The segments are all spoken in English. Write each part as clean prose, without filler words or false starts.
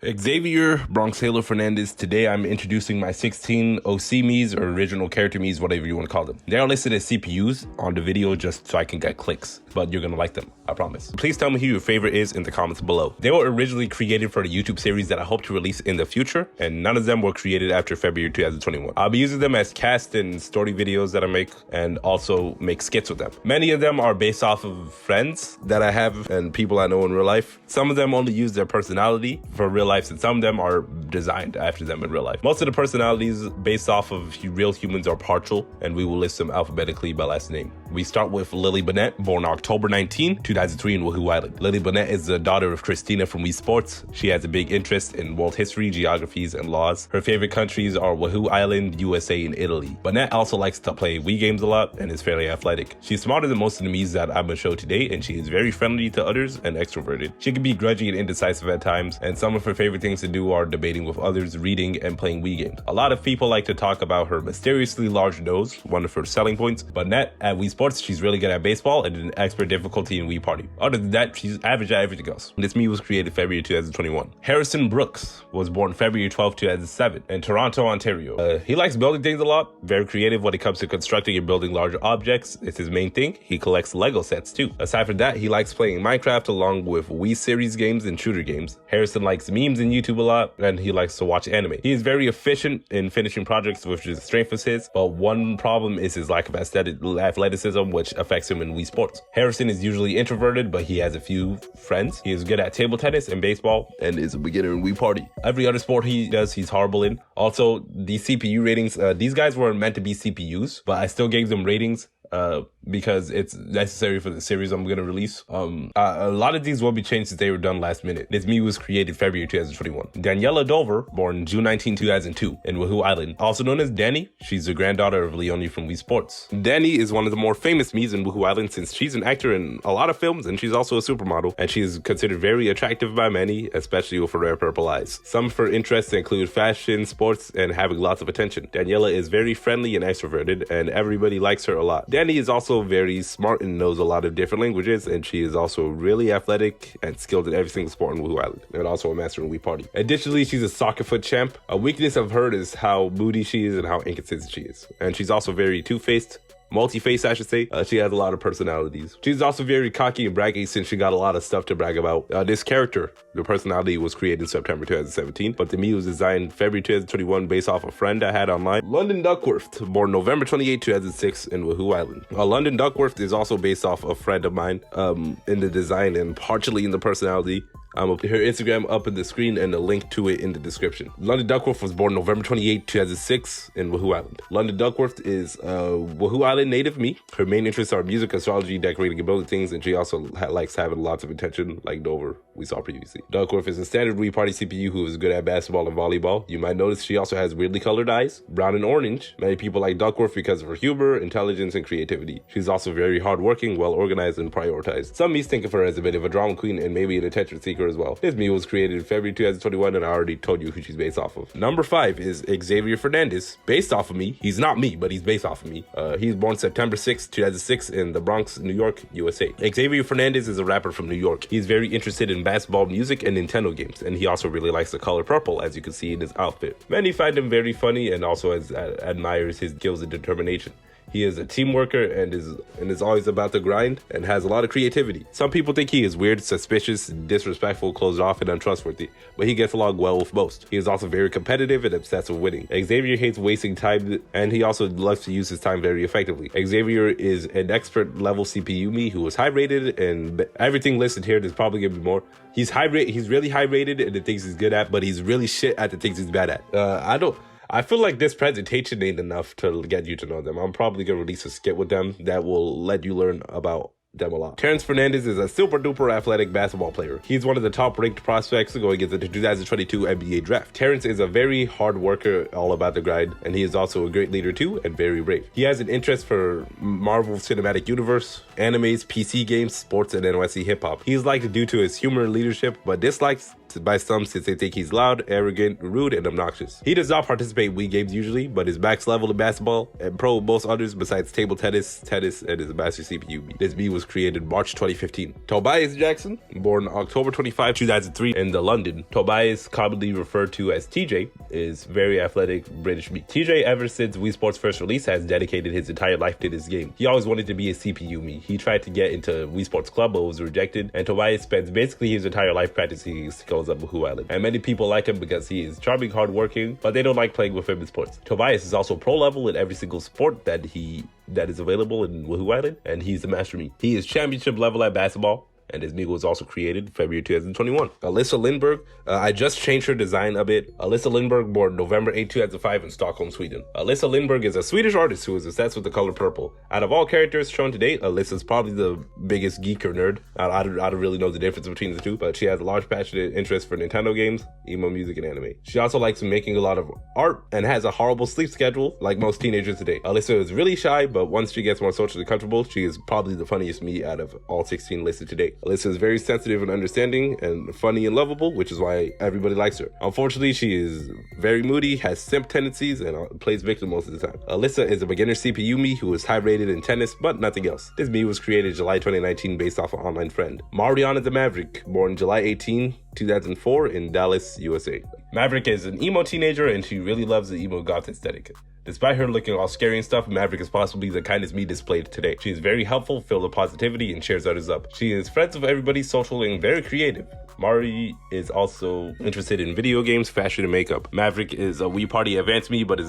Xavier Bronx Halo Fernandez. Today I'm introducing my 16 OC miis, or original character miis, whatever you want to call them. They are listed as CPUs on the video just so I can get clicks, but you're gonna like them, I promise. Please tell me who your favorite is in the comments below. They were originally created for the YouTube series that I hope to release in the future, and none of them were created after February 2021. I'll be using them as cast and story videos that I make, and also make skits with them. Many of them are based off of friends that I have and people I know in real life. Some of them only use their personality for real life, and some of them are designed after them in real life. Most of the personalities based off of real humans are partial, and we will list them alphabetically by last name. We start with Lillie Bennett, born October 19, 2003 in Woohoo Island. Lillie Bennett is the daughter of Christina from Wii Sports. She has a big interest in world history, geographies, and laws. Her favorite countries are Woohoo Island, USA, and Italy. Bennett also likes to play Wii games a lot and is fairly athletic. She's smarter than most of the miis that I'm gonna show today, and she is very friendly to others and extroverted. She can be grudgy and indecisive at times, and some of her favorite things to do are debating with others, reading, and playing Wii games. A lot of people like to talk about her mysteriously large nose, one of her selling points. Bennett at Wii Sports, she's really good at baseball and an expert difficulty in Wii Party. Other than that, she's average at everything else. This mii was created February 2021. Harrison Brooks was born February 12, 2007 in Toronto, Ontario. He likes building things a lot, very creative when it comes to constructing and building larger objects. It's his main thing. He collects Lego sets too. Aside from that, he likes playing Minecraft along with Wii series games and shooter games. Harrison likes memes and YouTube a lot, and he likes to watch anime. He is very efficient in finishing projects, which is a strength of his, but one problem is his lack of athleticism, which affects him in Wii Sports. Harrison is usually introverted, but he has a few friends. He is good at table tennis and baseball, and is a beginner in Wii Party. Every other sport he does, he's horrible in. Also, the CPU ratings, these guys weren't meant to be CPUs, but I still gave them ratings because it's necessary for the series I'm going to release. A lot of these will be changed since they were done last minute. This mii was created February 2021. Daniella Dover, born June 19, 2002 in Woohoo Island, also known as Danny. She's the granddaughter of Leonie from Wii Sports. Danny is one of the more famous miis in Woohoo Island since she's an actor in a lot of films, and she's also a supermodel, and she is considered very attractive by many, especially with her rare purple eyes. Some of her interests include fashion, sports, and having lots of attention. Daniella is very friendly and extroverted, and everybody likes her a lot. Danny is also very smart and knows a lot of different languages, and she is also really athletic and skilled in every single sport in Woohoo Island, and also a master in Wii Party. Additionally, she's a soccer foot champ. A weakness of her is how moody she is and how inconsistent she is. And she's also very two-faced. Multi-faced, I should say. She has a lot of personalities. She's also very cocky and braggy since she got a lot of stuff to brag about. This character, the personality, was created in September 2017, but the mii was designed February 2021 based off a friend I had online. Londyn Duckworth, born November 28, 2006 in Woohoo Island. Londyn Duckworth is also based off a friend of mine in the design and partially in the personality. I'm gonna put her Instagram up in the screen and a link to it in the description. Londyn Duckworth was born November 28, 2006 in Woohoo Island. Londyn Duckworth is a Woohoo Island native mii. Her main interests are music, astrology, decorating, and building things, and she also likes having lots of attention, like Dover we saw previously. Duckworth is a standard Wii Party CPU who is good at basketball and volleyball. You might notice she also has weirdly colored eyes, brown and orange. Many people like Duckworth because of her humor, intelligence, and creativity. She's also very hardworking, well organized, and prioritized. Some miis think of her as a bit of a drama queen and maybe an attention seeker as well. This mii was created in February 2021, and I already told you who she's based off of. Number 5 is Xavier Fernandez, based off of me. He's not me, but he's based off of me. He's born September 6, 2006 in the Bronx, New York, USA. Xavier Fernandez is a rapper from New York. He's very interested in basketball, music, and Nintendo games, and he also really likes the color purple, as you can see in his outfit. Many find him very funny and also admires his skills and determination. He is a team worker and is always about the grind and has a lot of creativity. Some people think he is weird, suspicious, disrespectful, closed off, and untrustworthy, but he gets along well with most. He is also very competitive and obsessed with winning. Xavier hates wasting time, and he also loves to use his time very effectively. Xavier is an expert level CPU mii who is high rated, and everything listed here, there's probably gonna be more. He's really high rated in the things he's good at, but he's really shit at the things he's bad at. I feel like this presentation ain't enough to get you to know them. I'm probably going to release a skit with them that will let you learn about them a lot. Terrence Fernandez is a super duper athletic basketball player. He's one of the top ranked prospects going into the 2022 NBA draft. Terrence is a very hard worker, all about the grind, and he is also a great leader too and very brave. He has an interest for Marvel Cinematic Universe, animes, PC games, sports, and NYC hip hop. He's liked due to his humor and leadership, but dislikes by some since they think he's loud, arrogant, rude, and obnoxious. He does not participate in Wii games usually, but is max level in basketball and pro in most others besides table tennis, and is a master CPU. This Mii was created March 2015. Tobias Jackson, born October 25, 2003 in the London. Tobias, commonly referred to as TJ, is very athletic British Mii. TJ, ever since Wii Sports' first release, has dedicated his entire life to this game. He always wanted to be a CPU Mii. He tried to get into Wii Sports Club but was rejected, and Tobias spends basically his entire life practicing skills on Woohoo Island. And many people like him because he is charming, hardworking, but they don't like playing with him in sports. Tobias is also pro level in every single sport that is available in Woohoo Island, and he's a master Mii. He is championship level at basketball, and his Mii was also created February 2021. Alyssa Lindberg, I just changed her design a bit. Alyssa Lindberg, born November 8, 2005 in Stockholm, Sweden. Alyssa Lindberg is a Swedish artist who is obsessed with the color purple. Out of all characters shown to date, Alyssa's probably the biggest geek or nerd. I don't really know the difference between the two, but she has a large passionate interest for Nintendo games, emo music, and anime. She also likes making a lot of art and has a horrible sleep schedule like most teenagers today. Alyssa is really shy, but once she gets more socially comfortable, she is probably the funniest Mii out of all 16 listed today. Alyssa is very sensitive and understanding and funny and lovable, which is why everybody likes her. Unfortunately, she is very moody, has simp tendencies, and plays victim most of the time. Alyssa is a beginner CPU Mii who is high rated in tennis, but nothing else. This Mii was created July 2019 based off an online friend. Mariana the Maverick, born July 18, 2004 in Dallas, USA. Maverick is an emo teenager and she really loves the emo goth aesthetic. Despite her looking all scary and stuff, Maverick is possibly the kindest Mii displayed today. She is very helpful, filled with positivity, and cheers others up. She is friends with everybody, social, and very creative. Mari is also interested in video games, fashion, and makeup. Maverick is a Wii Party advanced Mii, but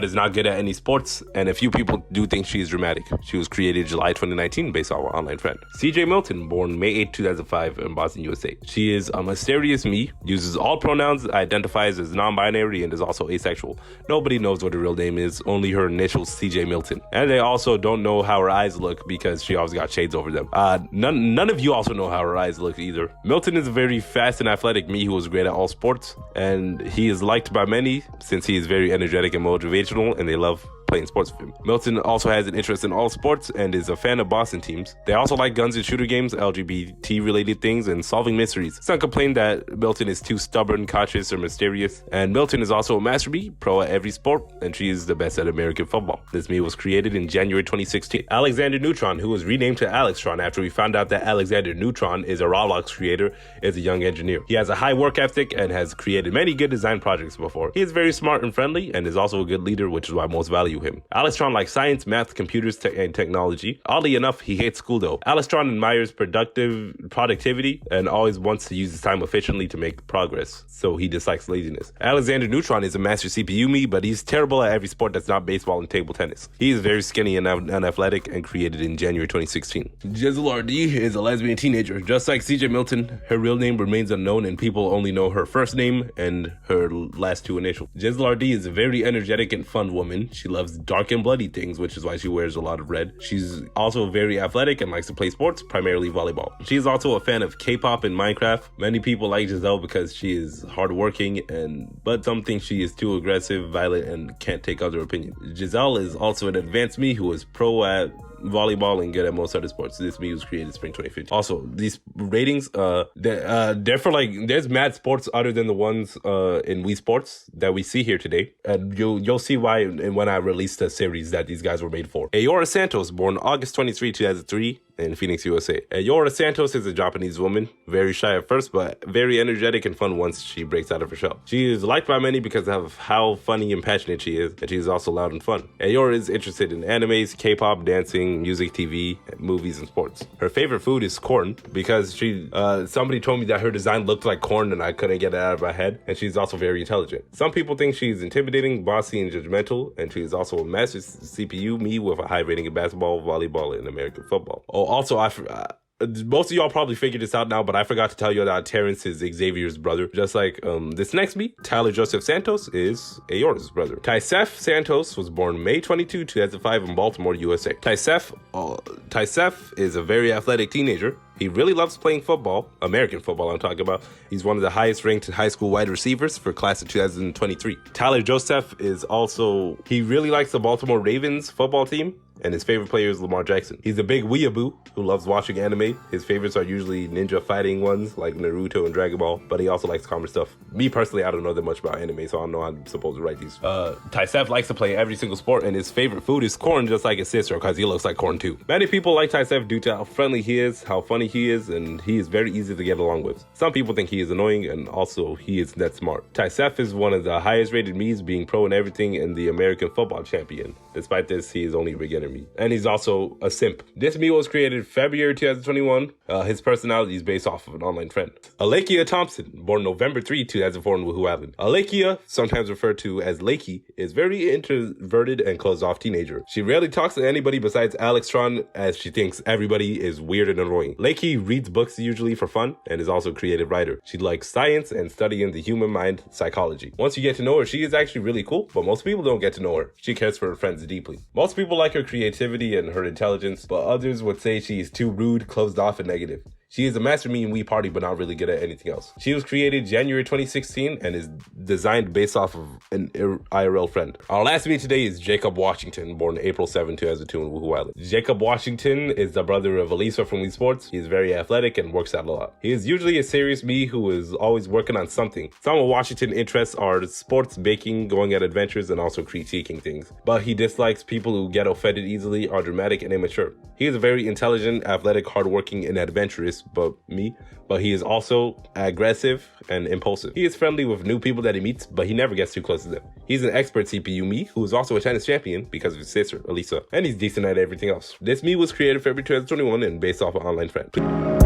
is not good at any sports, and a few people do think she is dramatic. She was created July 2019 based on an online friend. CJ Milton, born May 8, 2005 in Boston, USA. She is a mysterious Mii, uses all pronouns, identifies as non-binary, and is also asexual. Nobody knows what her real name is, only her initials CJ Milton. And they also don't know how her eyes look because she always got shades over them. None of you also know how her eyes look either. Milton is a very fast and athletic Mii who is great at all sports, and he is liked by many since he is very energetic and motivational, and they love playing sports with him. Milton also has an interest in all sports and is a fan of Boston teams. They also like guns and shooter games, LGBT related things, and solving mysteries. Some complain that Milton is too stubborn, cautious, or mysterious. And Milton is also a master Mii, pro at every sport, and she is the best at American football. This Mii was created in January 2016. Alexander Neutron, who was renamed to Alextron after we found out that Alexander Neutron is a Roblox creator, is a young engineer. He has a high work ethic and has created many good design projects before. He is very smart and friendly and is also a good leader, which is why most value him. Alextron likes science, math, computers, and technology. Oddly enough, he hates school though. Alextron admires productivity and always wants to use his time efficiently to make progress, so he dislikes laziness. Alexander Neutron is a master CPU Mii, but he's terrible at every sport that's not baseball and table tennis. He is very skinny and unathletic and created in January 2016. GisselleRD is a lesbian teenager. Just like CJ Milton, her real name remains unknown and people only know her first name and her last two initials. GisselleRD is a very energetic and fun woman. She loves dark and bloody things, which is why she wears a lot of red. She's also very athletic and likes to play sports, primarily volleyball. She's also a fan of K-pop and Minecraft. Many people like Giselle because she is hardworking, but some think she is too aggressive, violent, and can't take other opinions. Giselle is also an advanced Mii who is pro at volleyball and good at most other sports. This Mii was created spring 2015. Also, these ratings, they're for like, there's mad sports other than the ones in Wii Sports that we see here today. And you'll see why when I release the series that these guys were made for. Ayora Santos, born August 23, 2003 in Phoenix, USA. Ayora Santos is a Japanese woman, very shy at first, but very energetic and fun once she breaks out of her shell. She is liked by many because of how funny and passionate she is, and she is also loud and fun. Ayora is interested in animes, K-pop, dancing, music, TV, movies, and sports. Her favorite food is corn because somebody told me that her design looked like corn and I couldn't get it out of my head, and she's also very intelligent. Some people think she's intimidating, bossy, and judgmental, and she is also a master CPU Mii with a high rating in basketball, volleyball, and American football. Oh, also, most of y'all probably figured this out now, but I forgot to tell you that Terrence is Xavier's brother. Just like this next Mii, Tyler Joseph Santos is Ayora's brother. Tyseph Santos was born May 22, 2005 in Baltimore, USA. Tyseph is a very athletic teenager. He really loves playing football, American football I'm talking about. He's one of the highest ranked high school wide receivers for class of 2023. Tyler Joseph is also, he really likes the Baltimore Ravens football team, and his favorite player is Lamar Jackson. He's a big weeaboo who loves watching anime. His favorites are usually ninja fighting ones like Naruto and Dragon Ball, but he also likes common stuff. Me personally, I don't know that much about anime, so I don't know how I'm supposed to write these. Tyseph likes to play every single sport, and his favorite food is corn, just like his sister, because he looks like corn too. Many people like Tyseph due to how friendly he is, how funny he is, and he is very easy to get along with. Some people think he is annoying, and also he is that smart. Tyseph is one of the highest rated miis, being pro in everything and the American football champion. Despite this, he is only a beginner mi. And he's also a simp. This mi was created February 2021. His personality is based off of an online friend. Alakia Thompson, born November 3, 2004 in Woohoo Island. Alakia, sometimes referred to as Lakey, is very introverted and closed-off teenager. She rarely talks to anybody besides Alex Tron, as she thinks everybody is weird and annoying. Lakey reads books usually for fun and is also a creative writer. She likes science and studying the human mind psychology. Once you get to know her, she is actually really cool, but most people don't get to know her. She cares for her friends deeply. Most people like her creativity and her intelligence, but others would say she is too rude, closed off, and negative. She is a master me in Wii Party, but not really good at anything else. She was created January 2016 and is designed based off of an IRL friend. Our last me today is Jacob Washington, born April 7, 2002 in Woohoo Island. Jacob Washington is the brother of Elisa from Wii Sports. He is very athletic and works out a lot. He is usually a serious me who is always working on something. Some of Washington's interests are sports, baking, going on adventures, and also critiquing things. But he dislikes people who get offended easily, are dramatic, and immature. He is a very intelligent, athletic, hardworking, and adventurous, but he is also aggressive and impulsive. He is friendly with new people that he meets, but he never gets too close to them. He's an expert CPU me who is also a tennis champion because of his sister, Elisa, and he's decent at everything else. This me was created February 2021 and based off an online friend.